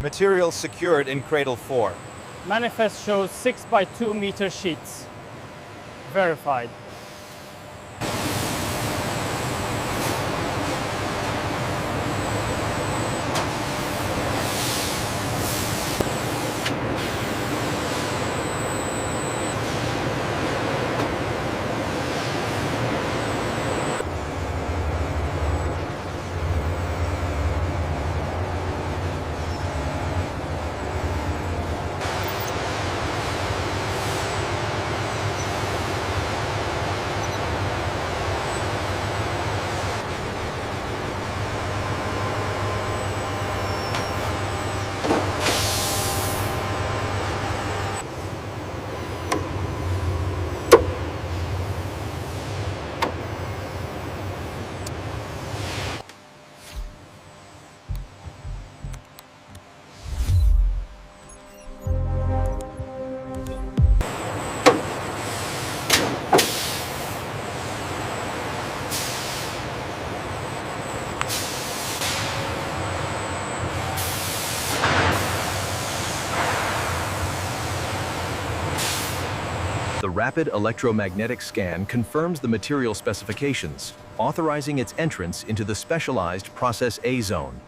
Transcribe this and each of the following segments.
Material secured in cradle 4. Manifest shows 6 by 2 meter sheets. Verified. The rapid electromagnetic scan confirms the material specifications, authorizing its entrance into the specialized Process A zone.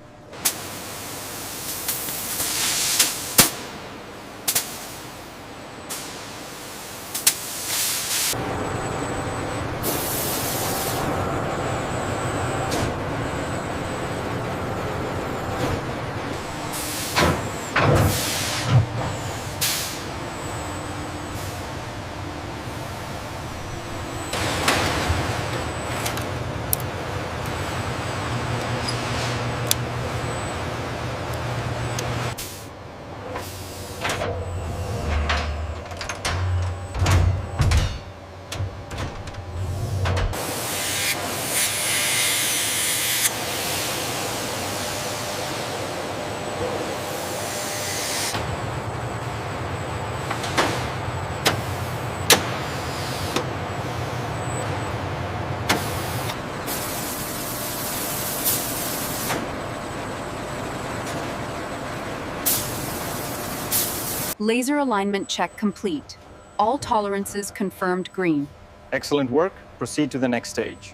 Laser alignment check complete. All tolerances confirmed green. Excellent work. Proceed to the next stage.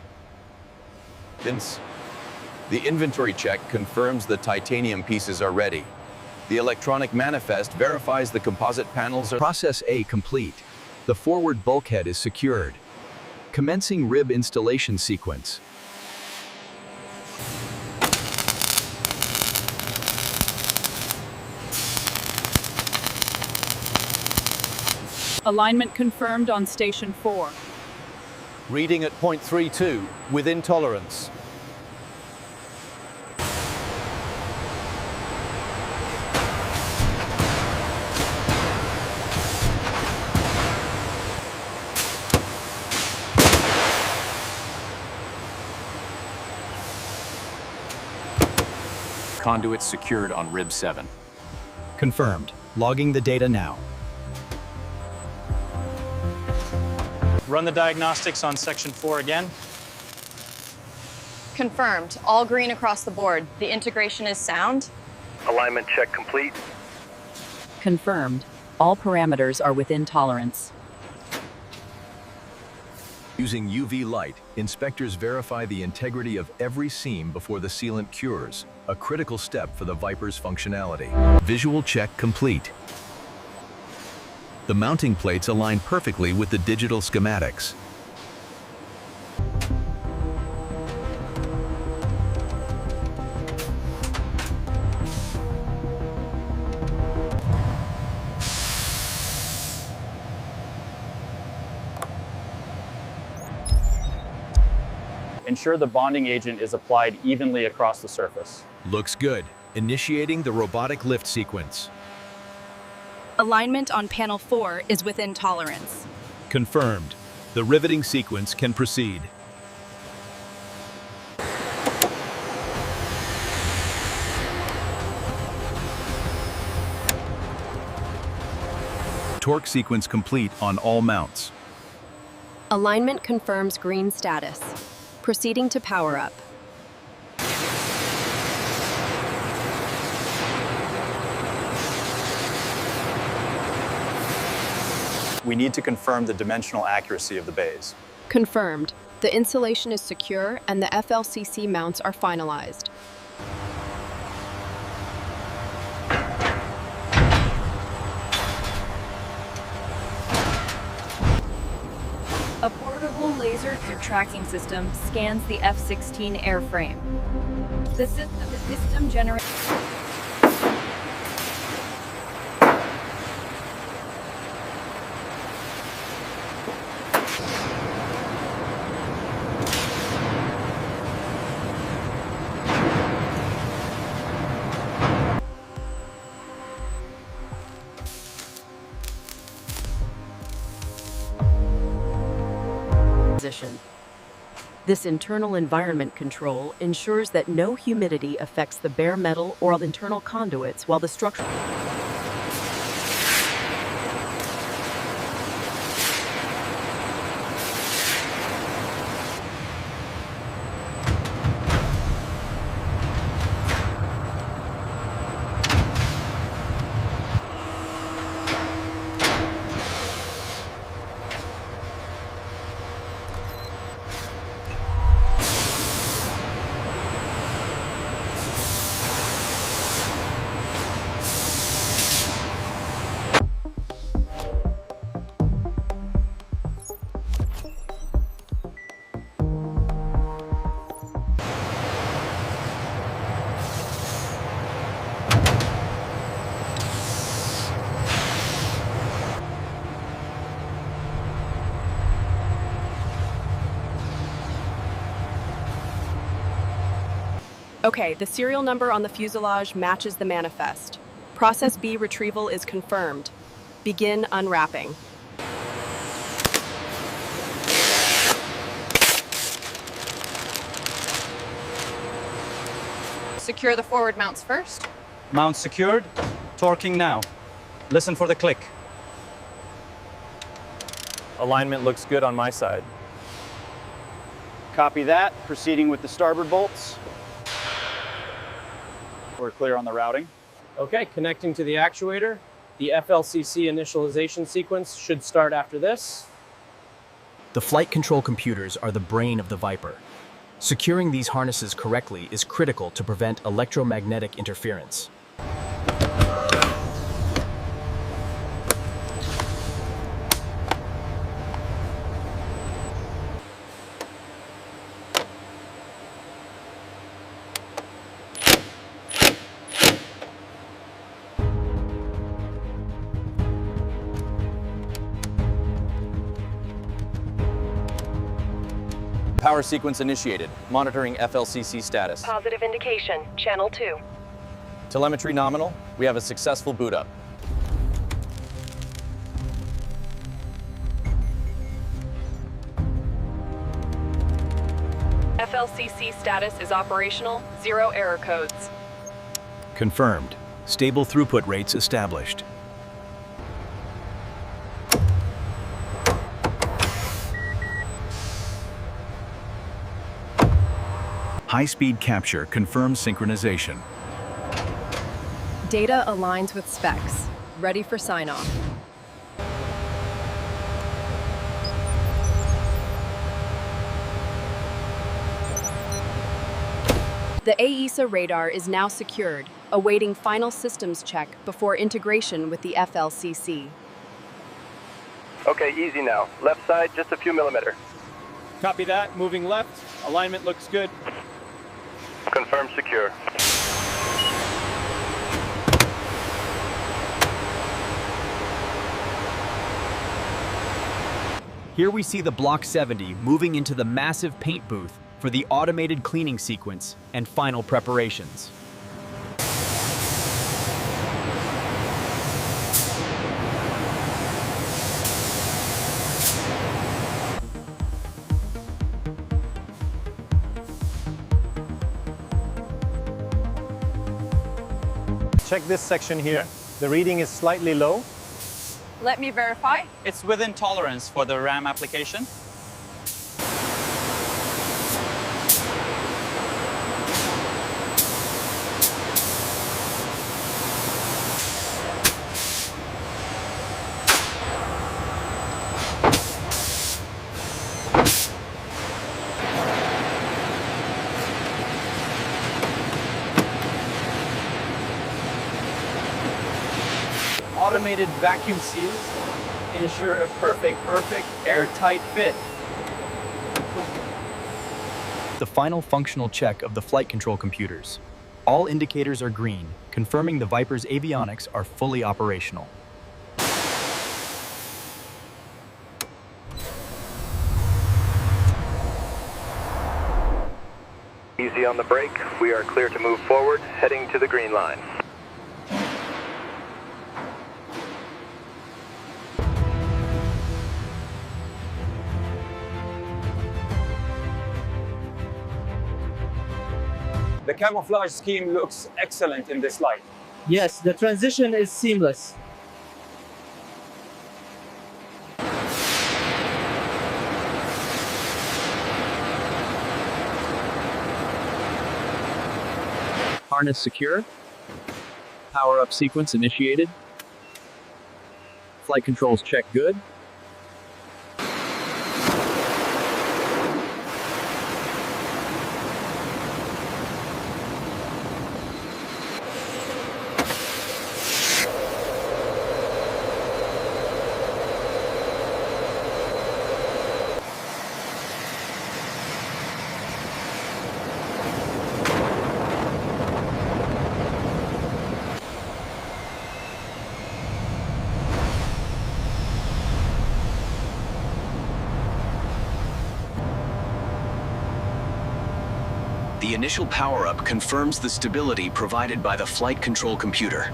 Vince, the inventory check confirms the titanium pieces are ready. The electronic manifest verifies the composite panels are Process A complete. The forward bulkhead is secured. Commencing rib installation sequence. Alignment confirmed on Station 4. Reading at 0.32, within tolerance. Conduits secured on rib 7. Confirmed. Logging the data now. Run the diagnostics on Section 4 again. Confirmed. All green across the board. The integration is sound. Alignment check complete. Confirmed. All parameters are within tolerance. Using UV light, inspectors verify the integrity of every seam before the sealant cures, a critical step for the Viper's functionality. Visual check complete. The mounting plates align perfectly with the digital schematics. Ensure the bonding agent is applied evenly across the surface. Looks good. Initiating the robotic lift sequence. Alignment on panel 4 is within tolerance. Confirmed. The riveting sequence can proceed. Torque sequence complete on all mounts. Alignment confirms green status. Proceeding to power up. We need to confirm the dimensional accuracy of the bays. Confirmed. The insulation is secure and the FLCC mounts are finalized. A portable laser tracking system scans the F-16 airframe. The system generates position. This internal environment control ensures that no humidity affects the bare metal or internal conduits while the structure. Okay, the serial number on the fuselage matches the manifest. Process B retrieval is confirmed. Begin unwrapping. Secure the forward mounts first. Mount secured. Torquing now. Listen for the click. Alignment looks good on my side. Copy that. Proceeding with the starboard bolts. We're clear on the routing. Okay, connecting to the actuator. The FLCC initialization sequence should start after this. The flight control computers are the brain of the Viper. Securing these harnesses correctly is critical to prevent electromagnetic interference. Power sequence initiated. Monitoring FLCC status. Positive indication. Channel 2. Telemetry nominal. We have a successful boot up. FLCC status is operational. 0 error codes. Confirmed. Stable throughput rates established. High-speed capture confirms synchronization. Data aligns with specs. Ready for sign-off. The AESA radar is now secured, awaiting final systems check before integration with the FLCC. Okay, easy now. Left side, just a few millimeter. Copy that. Moving left. Alignment looks good. Confirm secure. Here we see the Block 70 moving into the massive paint booth for the automated cleaning sequence and final preparations. Check this section here. The reading is slightly low. Let me verify. It's within tolerance for the RAM application. automated vacuum seals ensure a perfect airtight fit. The final functional check of the flight control computers. All indicators are green, confirming the Viper's avionics are fully operational. Easy on the brake. We are clear to move forward, heading to the green line. The camouflage scheme looks excellent in this light. Yes, the transition is seamless. Harness secure. Power-up sequence initiated. Flight controls check good. The initial power-up confirms the stability provided by the flight control computer.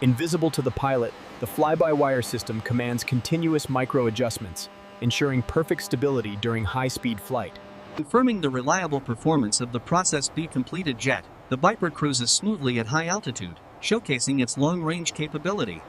Invisible to the pilot, the fly-by-wire system commands continuous micro-adjustments, ensuring perfect stability during high-speed flight. Confirming the reliable performance of the Process B completed jet, the Viper cruises smoothly at high altitude, showcasing its long-range capability.